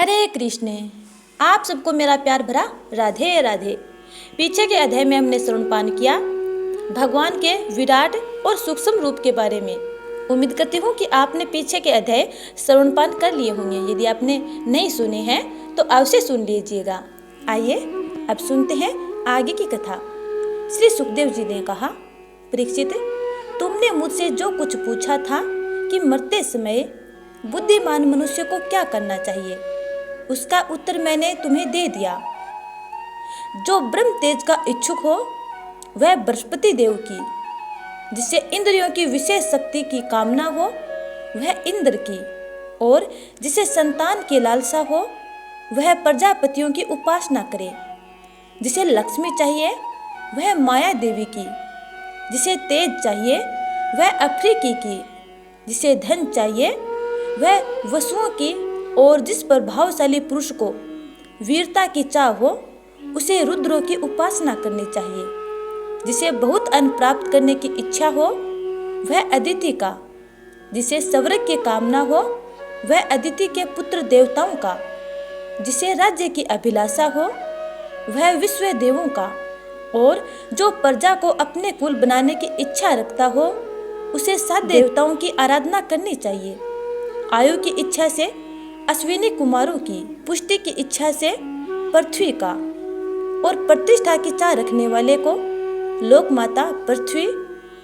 हरे कृष्ण। आप सबको मेरा प्यार भरा राधे राधे। पीछे के अध्याय में हमने श्रवणपान किया भगवान के विराट और सूक्ष्म रूप के बारे में। उम्मीद करती हूँ कि आपने पीछे के अध्याय श्रवणपान कर लिए होंगे। यदि आपने नहीं सुने हैं तो अवश्य सुन लीजिएगा। आइए अब सुनते हैं आगे की कथा। श्री सुखदेव जी ने कहा, परीक्षित, तुमने मुझसे जो कुछ पूछा था कि मरते समय बुद्धिमान मनुष्य को क्या करना चाहिए, उसका उत्तर मैंने तुम्हें दे दिया। जो ब्रह्म तेज का इच्छुक हो वह बृहस्पति देव की, जिसे इंद्रियों की विशेष शक्ति की कामना हो वह इंद्र की, और जिसे संतान की लालसा हो वह प्रजापतियों की उपासना करे। जिसे लक्ष्मी चाहिए वह माया देवी की, जिसे तेज चाहिए वह अफ्रीकी की, जिसे धन चाहिए वह वसुओं की, और जिस प्रभावशाली पुरुष को वीरता की चाह हो उसे रुद्रों की उपासना करनी चाहिए। जिसे बहुत अन्न प्राप्त करने की इच्छा हो वह अदिति का, जिसे स्वर्ग की कामना हो वह अदिति के पुत्र देवताओं का, जिसे राज्य की अभिलाषा हो वह विश्व देवों का, और जो प्रजा को अपने कुल बनाने की इच्छा रखता हो उसे 7 देवताओं की आराधना करनी चाहिए। आयु की इच्छा से अश्विनी कुमारों की, पुष्टि की इच्छा से पृथ्वी का, और प्रतिष्ठा की चाह रखने वाले को लोक माता पृथ्वी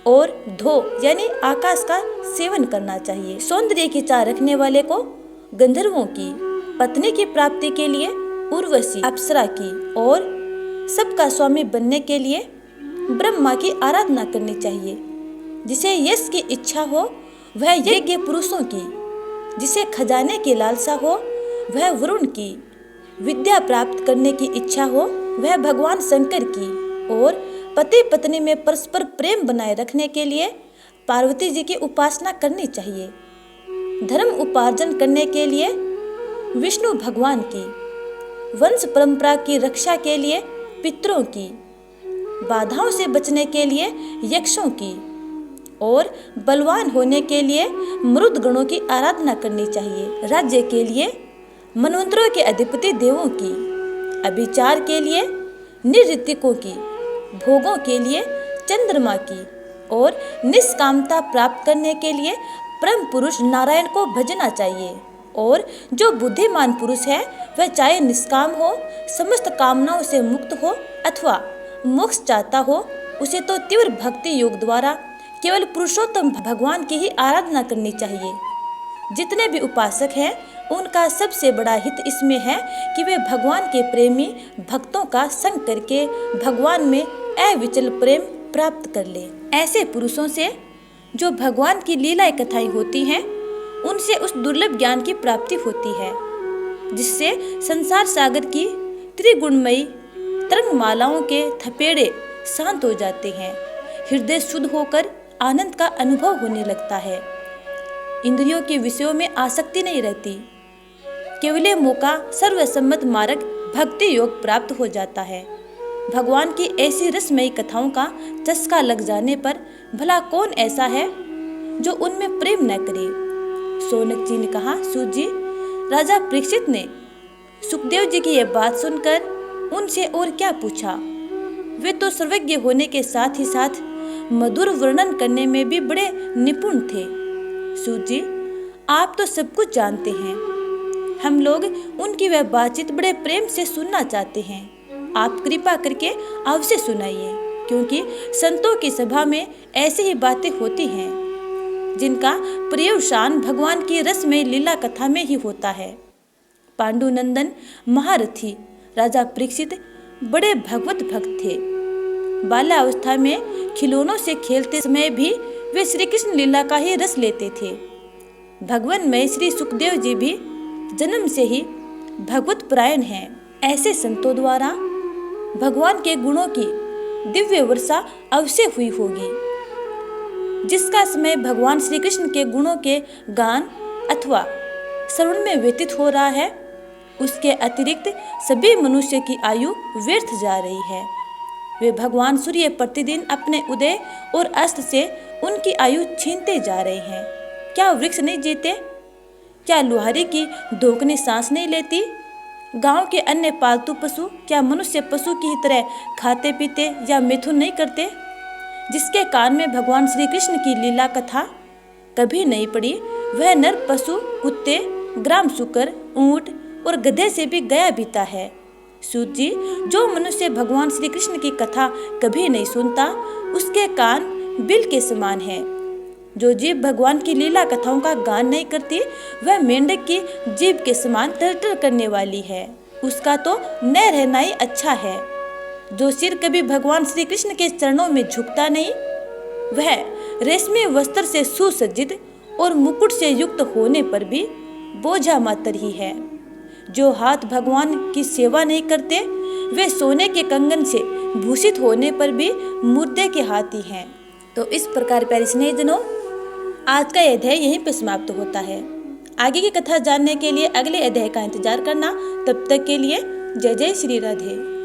और धो यानी आकाश का सेवन करना चाहिए। सौंदर्य की चाह रखने वाले को गंधर्वों की, पत्नी की प्राप्ति के लिए उर्वशी अप्सरा की, और सबका स्वामी बनने के लिए ब्रह्मा की आराधना करनी चाहिए। जिसे यश की इच्छा हो वह यज्ञ पुरुषों की, जिसे खजाने की लालसा हो वह वरुण की, विद्या प्राप्त करने की इच्छा हो वह भगवान शंकर की, और पति पत्नी में परस्पर प्रेम बनाए रखने के लिए पार्वती जी की उपासना करनी चाहिए। धर्म उपार्जन करने के लिए विष्णु भगवान की, वंश परंपरा की रक्षा के लिए पितरों की, बाधाओं से बचने के लिए यक्षों की, और बलवान होने के लिए मरुद गणों की आराधना करनी चाहिए। राज्य के लिए मनवंतरों के अधिपति देवों की, अभिचार के लिए निऋतिकों की, भोगों के लिए चंद्रमा की, और निष्कामता प्राप्त करने के लिए परम पुरुष नारायण को भजना चाहिए। और जो बुद्धिमान पुरुष है वह चाहे निष्काम हो, समस्त कामनाओं से मुक्त हो अथवा मोक्ष चाहता हो, उसे तो तीव्र भक्ति योग द्वारा केवल पुरुषोत्तम भगवान की ही आराधना करनी चाहिए। जितने भी उपासक हैं उनका सबसे बड़ा हित इसमें है कि वे भगवान के प्रेमी भक्तों का संग करके भगवान में अविचल प्रेम प्राप्त कर ले। ऐसे पुरुषों से जो भगवान की लीला कथाएं होती हैं उनसे उस दुर्लभ ज्ञान की प्राप्ति होती है, जिससे संसार सागर की त्रिगुणमयी तरंगमालाओं के थपेड़े शांत हो जाते हैं। हृदय शुद्ध होकर आनंद का अनुभव होने लगता है। इंद्रियों के विषयों में आसक्ति नहीं रहती। केवल मौका सर्वसम्मत मार्ग भक्ति योग प्राप्त हो जाता है। भगवान की ऐसी रसमयी कथाओं का चस्का लग जाने पर भला कौन ऐसा है जो उनमें प्रेम न करे। शौनक जी ने कहा, सूत जी, राजा परीक्षित ने सुखदेव जी की यह बात सुनकर उनसे और क्या पूछा। वे तो सर्वज्ञ होने के साथ ही साथ मधुर वर्णन करने में भी बड़े निपुण थे। सूत जी, आप तो सब कुछ जानते हैं। हम लोग उनकी वह बातचीत बड़े प्रेम से सुनना चाहते हैं। आप कृपा करके अवश्य सुनाइए, क्योंकि संतों की सभा में ऐसी ही बातें होती हैं जिनका पर्यवसान भगवान की रसमय लीला कथा में ही होता है। पांडुनंदन महारथी राजा परीक्षित बड़े भगवत भक्त थे। बाल्यावस्था में खिलौनों से खेलते समय भी वे श्री कृष्ण लीला का ही रस लेते थे। भगवान में श्री सुखदेव जी भी जन्म से ही भगवत परायण हैं। ऐसे संतों द्वारा भगवान के गुणों की दिव्य वर्षा अवश्य हुई होगी। जिसका समय भगवान श्री कृष्ण के गुणों के गान अथवा श्रवण में व्यतीत हो रहा है, उसके अतिरिक्त सभी मनुष्य की आयु व्यर्थ जा रही है। वे भगवान सूर्य प्रतिदिन अपने उदय और अस्त से उनकी आयु छीनते जा रहे हैं। क्या वृक्ष नहीं जीते? क्या लुहारी की धोकनी सांस नहीं लेती? गांव के अन्य पालतू पशु क्या मनुष्य पशु की ही तरह खाते पीते या मिथुन नहीं करते? जिसके कान में भगवान श्री कृष्ण की लीला कथा कभी नहीं पड़ी, वह नर पशु कुत्ते, ग्राम शुकर, ऊंट और गधे से भी गया बीता है। सूत जी, जो मनुष्य भगवान श्री कृष्ण की कथा कभी नहीं सुनता, उसके कान बिल के समान है। जो जीव भगवान की लीला कथाओं का गान नहीं करती, वह मेंढक की जीभ के समान तरतर करने वाली है। उसका तो न रहना ही अच्छा है। जो सिर कभी भगवान श्री कृष्ण के चरणों में झुकता नहीं, वह रेशमी वस्त्र से सुसज्जित और मुकुट से युक्त होने पर भी बोझा मात्र ही है। जो हाथ भगवान की सेवा नहीं करते, वे सोने के कंगन से भूषित होने पर भी मुर्दे के हाथी हैं। तो इस प्रकार प्यारे स्नेहितजनों, आज का अध्याय यहीं पे समाप्त होता है। आगे की कथा जानने के लिए अगले अध्याय का इंतजार करना। तब तक के लिए जय जय श्री राधे।